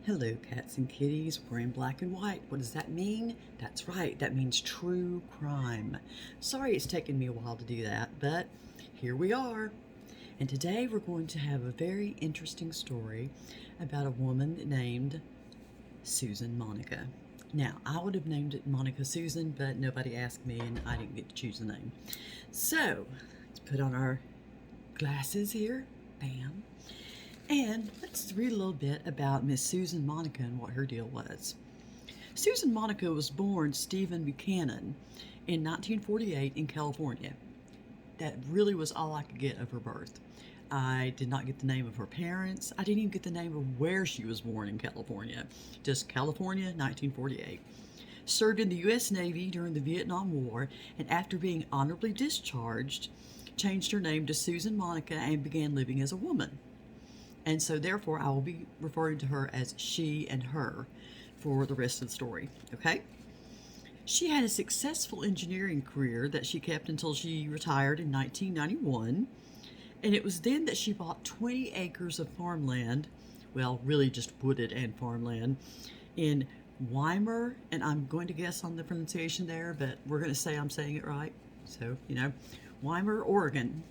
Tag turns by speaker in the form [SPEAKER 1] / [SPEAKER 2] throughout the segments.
[SPEAKER 1] Hello, cats and kitties. We're in black and white. What does that mean? That's right, that means true crime. Sorry it's taken me a while to do that, but here we are. And today we're going to have a very interesting story about a woman named Susan Monica. Now, I would have named it Monica Susan, but nobody asked me and I didn't get to choose the name. So, let's put on our glasses here. Bam. And let's read a little bit about Miss Susan Monica and what her deal was. Susan Monica was born Stephen Buchanan in 1948 in California. That really was all I could get of her birth. I did not get the name of her parents. I didn't even get the name of where she was born in California. Just California, 1948. Served in the U.S. Navy during the Vietnam War, and after being honorably discharged, changed her name to Susan Monica and began living as a woman. And so therefore I will be referring to her as she and her for the rest of the story, okay? She had a successful engineering career that she kept until she retired in 1991, and it was then that she bought 20 acres of farmland, well, really just wooded and farmland, in Weimar, and I'm going to guess on the pronunciation there, but we're going to say I'm saying it right, so, Weimar, Oregon.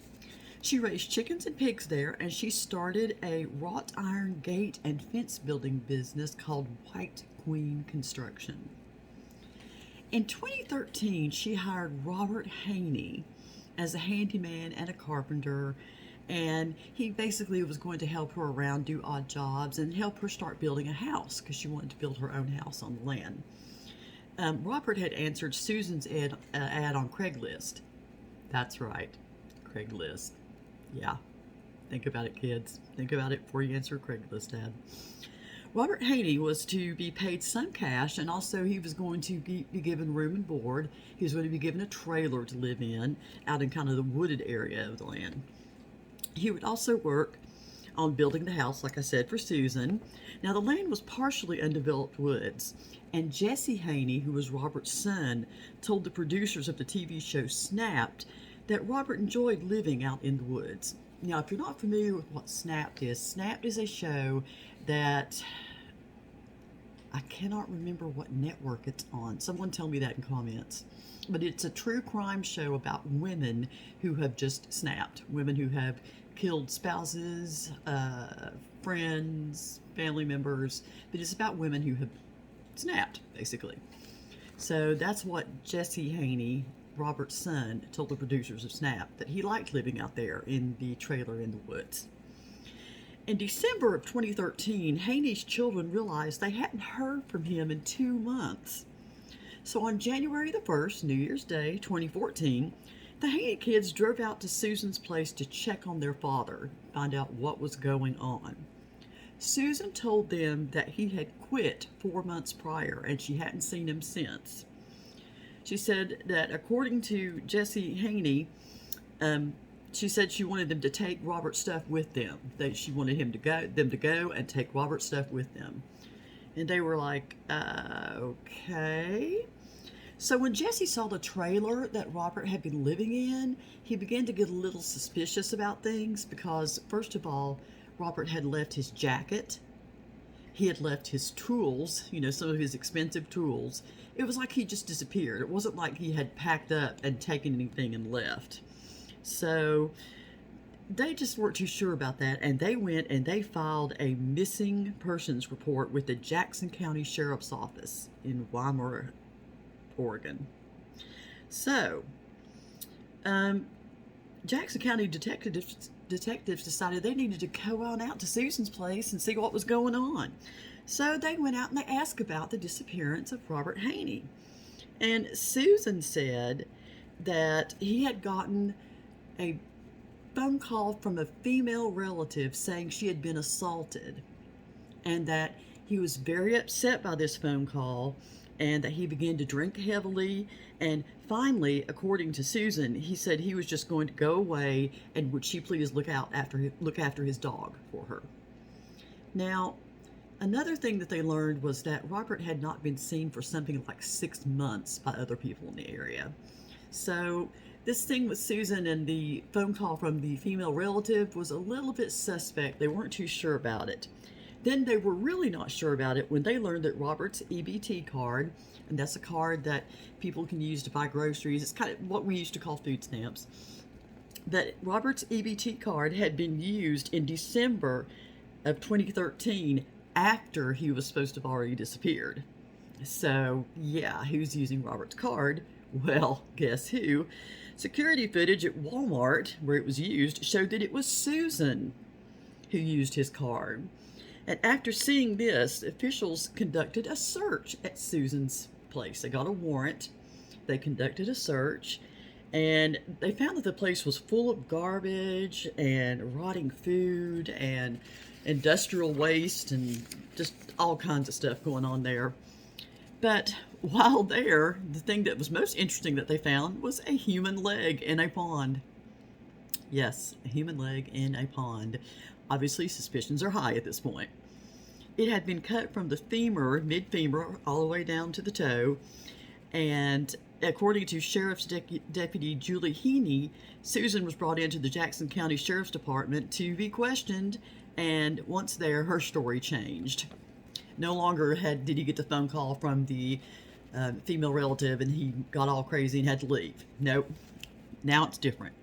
[SPEAKER 1] She raised chickens and pigs there, and she started a wrought iron gate and fence building business called White Queen Construction. In 2013, she hired Robert Haney as a handyman and a carpenter, and he basically was going to help her around, do odd jobs, and help her start building a house because she wanted to build her own house on the land. Robert had answered Susan's ad on Craigslist. That's right, Craigslist. Yeah, think about it, kids. Think about it before you answer a Craigslist ad. Robert Haney was to be paid some cash, and also he was going to be given room and board. He was going to be given a trailer to live in out in kind of the wooded area of the land. He would also work on building the house, like I said, for Susan. Now, the land was partially undeveloped woods, and Jesse Haney, who was Robert's son, told the producers of the TV show Snapped that Robert enjoyed living out in the woods. Now, if you're not familiar with what Snapped is a show that I cannot remember what network it's on. Someone tell me that in comments. But it's a true crime show about women who have just snapped. Women who have killed spouses, friends, family members. But it's about women who have snapped, basically. So that's what Jesse Haney, Robert's son, told the producers of Snap, that he liked living out there in the trailer in the woods. In December of 2013, Haney's children realized they hadn't heard from him in 2 months. So on January the 1st, New Year's Day, 2014, the Haney kids drove out to Susan's place to check on their father, find out what was going on. Susan told them that he had quit 4 months prior and she hadn't seen him since. She said that according to Jesse Haney, she said she wanted them to take Robert's stuff with them. She wanted them to go and take Robert's stuff with them. And they were like, okay. So when Jesse saw the trailer that Robert had been living in, he began to get a little suspicious about things because, first of all, Robert had left his jacket. He had left his tools, some of his expensive tools. It was like he just disappeared. It wasn't like he had packed up and taken anything and left. So they just weren't too sure about that, and they went and they filed a missing persons report with the Jackson County Sheriff's Office in Weimar, Oregon. So, Jackson County detectives decided they needed to go on out to Susan's place and see what was going on. So they went out and they asked about the disappearance of Robert Haney. And Susan said that he had gotten a phone call from a female relative saying she had been assaulted, and that he was very upset by this phone call, and that he began to drink heavily, and finally, according to Susan, he said he was just going to go away, and would she please look after his dog for her. Now, another thing that they learned was that Robert had not been seen for something like 6 months by other people in the area. So this thing with Susan and the phone call from the female relative was a little bit suspect. They weren't too sure about it. Then they were really not sure about it when they learned that Robert's EBT card, and that's a card that people can use to buy groceries. It's kind of what we used to call food stamps. That Robert's EBT card had been used in December of 2013 after he was supposed to have already disappeared. So, yeah, who's using Robert's card? Well, guess who? Security footage at Walmart, where it was used, showed that it was Susan who used his card. And after seeing this, officials conducted a search at Susan's place. They got a warrant. They conducted a search, and they found that the place was full of garbage and rotting food and industrial waste and just all kinds of stuff going on there. But while there, the thing that was most interesting that they found was a human leg in a pond. Yes, a human leg in a pond. Obviously, suspicions are high at this point. It had been cut from the femur, mid-femur, all the way down to the toe. And according to Sheriff's Deputy Julie Heaney, Susan was brought into the Jackson County Sheriff's Department to be questioned. And once there, her story changed. No longer did he get the phone call from the female relative and he got all crazy and had to leave. Nope. Now it's different.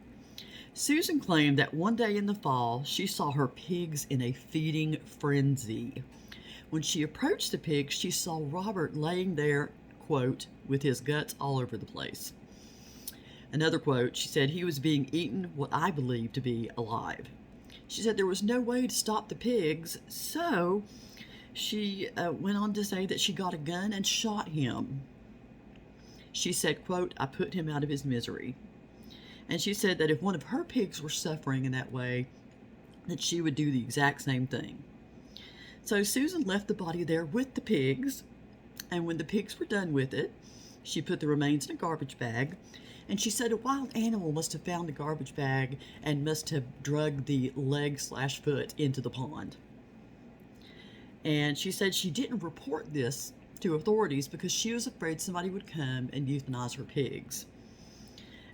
[SPEAKER 1] Susan claimed that one day in the fall, she saw her pigs in a feeding frenzy. When she approached the pigs, she saw Robert laying there, quote, with his guts all over the place. Another quote, she said he was being eaten what I believe to be alive. She said there was no way to stop the pigs, so she went on to say that she got a gun and shot him. She said, quote, I put him out of his misery. And she said that if one of her pigs were suffering in that way, that she would do the exact same thing. So Susan left the body there with the pigs, and when the pigs were done with it, she put the remains in a garbage bag, and she said a wild animal must have found the garbage bag and must have dragged the leg/foot into the pond. And she said she didn't report this to authorities because she was afraid somebody would come and euthanize her pigs.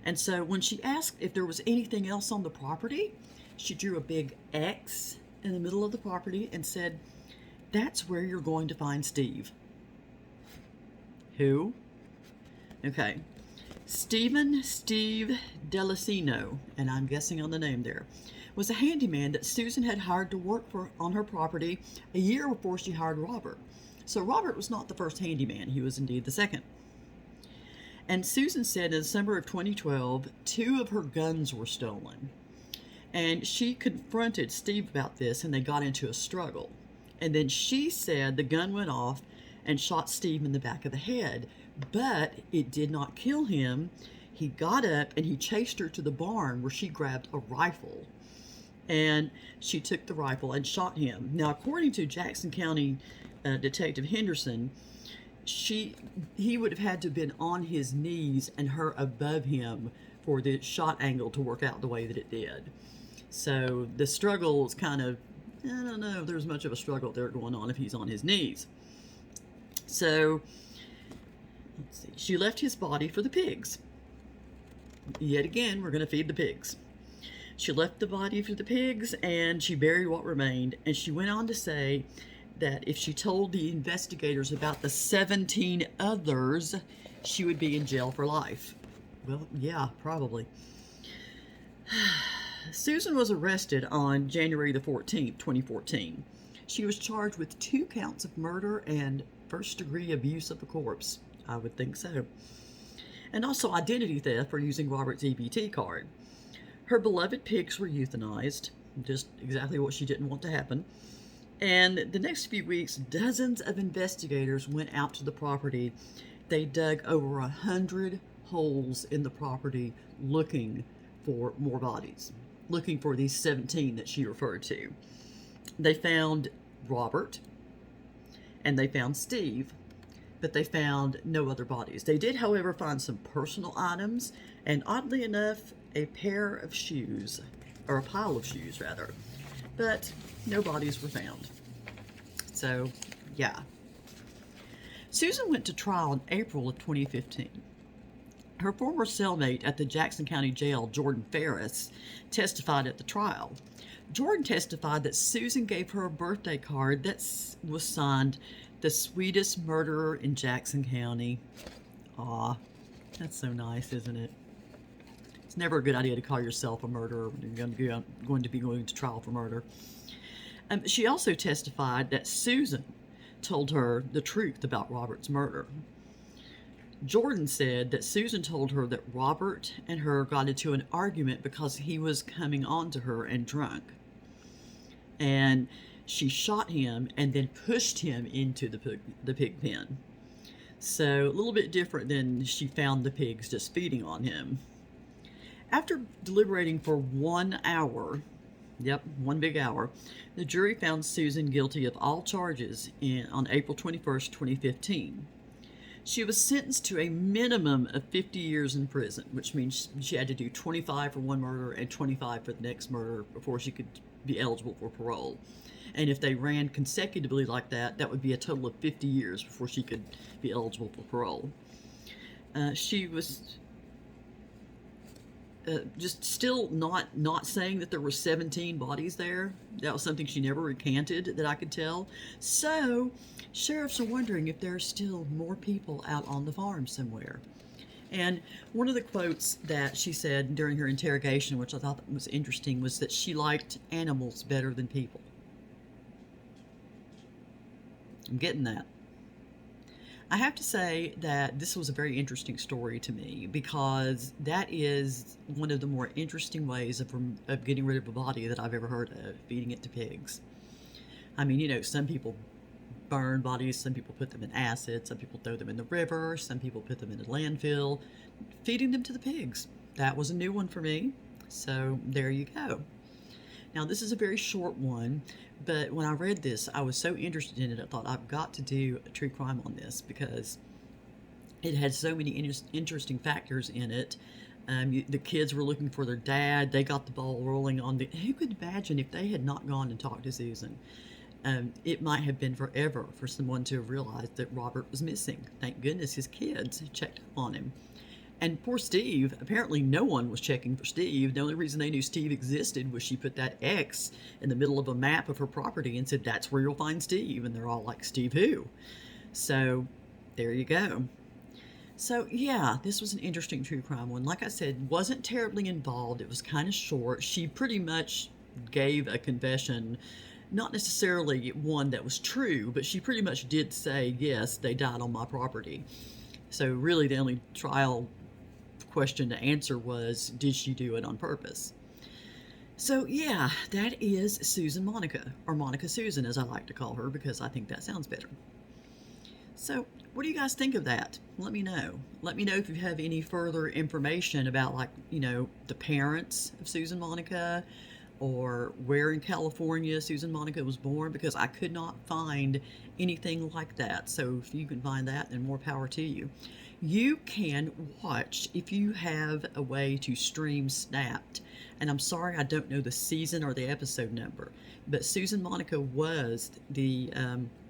[SPEAKER 1] And so when she asked if there was anything else on the property, she drew a big X in the middle of the property and said, that's where you're going to find Steve. Who? Okay. Steve Delicino, and I'm guessing on the name there, was a handyman that Susan had hired to work on her property a year before she hired Robert. So Robert was not the first handyman. He was indeed the second. And Susan said in December of 2012, 2 of her guns were stolen. And she confronted Steve about this, and they got into a struggle. And then she said the gun went off and shot Steve in the back of the head, but it did not kill him. He got up and he chased her to the barn where she grabbed a rifle. And she took the rifle and shot him. Now, according to Jackson County Detective Henderson, he would have had to have been on his knees and her above him for the shot angle to work out the way that it did. So the struggle is kind of, I don't know if there's much of a struggle there going on if he's on his knees. So, let's see. She left his body for the pigs. Yet again, we're going to feed the pigs. She left the body for the pigs and she buried what remained. And she went on to say that if she told the investigators about the 17 others, she would be in jail for life. Well, yeah, probably. Susan was arrested on January the 14th, 2014. She was charged with 2 counts of murder and first-degree abuse of a corpse. I would think so. And also identity theft for using Robert's EBT card. Her beloved pigs were euthanized, just exactly what she didn't want to happen. And the next few weeks, dozens of investigators went out to the property. They dug over 100 holes in the property looking for more bodies, looking for these 17 that she referred to. They found Robert and they found Steve, but they found no other bodies. They did, however, find some personal items and, oddly enough, a pair of shoes, or a pile of shoes rather, but no bodies were found. So, yeah. Susan went to trial in April of 2015. Her former cellmate at the Jackson County Jail, Jordan Ferris, testified at the trial. Jordan testified that Susan gave her a birthday card that was signed "The Sweetest Murderer in Jackson County." Aw, that's so nice, isn't it? It's never a good idea to call yourself a murderer when you're going to be going to trial for murder. She also testified that Susan told her the truth about Robert's murder. Jordan said that Susan told her that Robert and her got into an argument because he was coming on to her and drunk. And she shot him and then pushed him into the pig pen. So a little bit different than she found the pigs just feeding on him. After deliberating for 1 hour, yep, 1 big hour, the jury found Susan guilty of all charges on April 21st, 2015. She was sentenced to a minimum of 50 years in prison, which means she had to do 25 for one murder and 25 for the next murder before she could be eligible for parole. And if they ran consecutively like that, that would be a total of 50 years before she could be eligible for parole. She was just still not saying that there were 17 bodies there. That was something she never recanted that I could tell. So sheriffs are wondering if there are still more people out on the farm somewhere. And one of the quotes that she said during her interrogation, which I thought was interesting, was that she liked animals better than people. I'm getting that. I have to say that this was a very interesting story to me, because that is one of the more interesting ways of getting rid of a body that I've ever heard of, feeding it to pigs. I mean, you know, some people burn bodies, some people put them in acid, some people throw them in the river, some people put them in a landfill. Feeding them to the pigs, that was a new one for me. So there you go. Now, this is a very short one, but when I read this, I was so interested in it, I thought I've got to do a true crime on this, because it had so many interesting factors in it. The kids were looking for their dad. They got the ball rolling on the... Who could imagine if they had not gone and talked to Susan? It might have been forever for someone to have realized that Robert was missing. Thank goodness his kids checked up on him. And poor Steve, apparently no one was checking for Steve. The only reason they knew Steve existed was she put that X in the middle of a map of her property and said, "That's where you'll find Steve." And they're all like, "Steve who?" So there you go. So yeah, this was an interesting true crime one. Like I said, wasn't terribly involved. It was kind of short. She pretty much gave a confession, not necessarily one that was true, but she pretty much did say, yes, they died on my property. So really the only trial question to answer was, did she do it on purpose? So yeah, that is Susan Monica, or Monica Susan as I like to call her, because I think that sounds better. So what do you guys think of that? Let me know. Let me know if you have any further information about, like, you know, the parents of Susan Monica, or where in California Susan Monica was born, because I could not find anything like that. So if you can find that, then more power to you. You can watch, if you have a way to stream Snapped, and I'm sorry I don't know the season or the episode number, but Susan Monica was the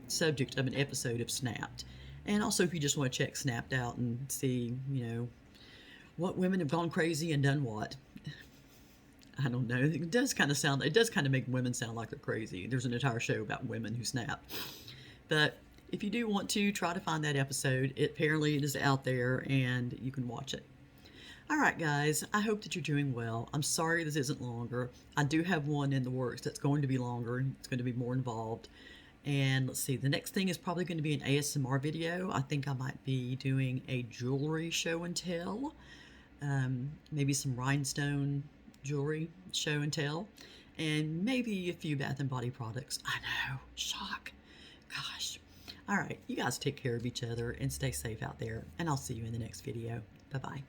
[SPEAKER 1] subject of an episode of Snapped. And also if you just want to check Snapped out and see, you know, what women have gone crazy and done what. I don't know. It does kind of make women sound like they're crazy. There's an entire show about women who snap. But if you do want to, try to find that episode. Apparently it is out there and you can watch it. All right, guys, I hope that you're doing well. I'm sorry this isn't longer. I do have one in the works that's going to be longer. It's going to be more involved. And let's see, the next thing is probably going to be an ASMR video. I think I might be doing a jewelry show and tell. Maybe some rhinestone jewelry show and tell. And maybe a few Bath and Body products. I know, shock. Gosh. All right, you guys take care of each other and stay safe out there. And I'll see you in the next video. Bye-bye.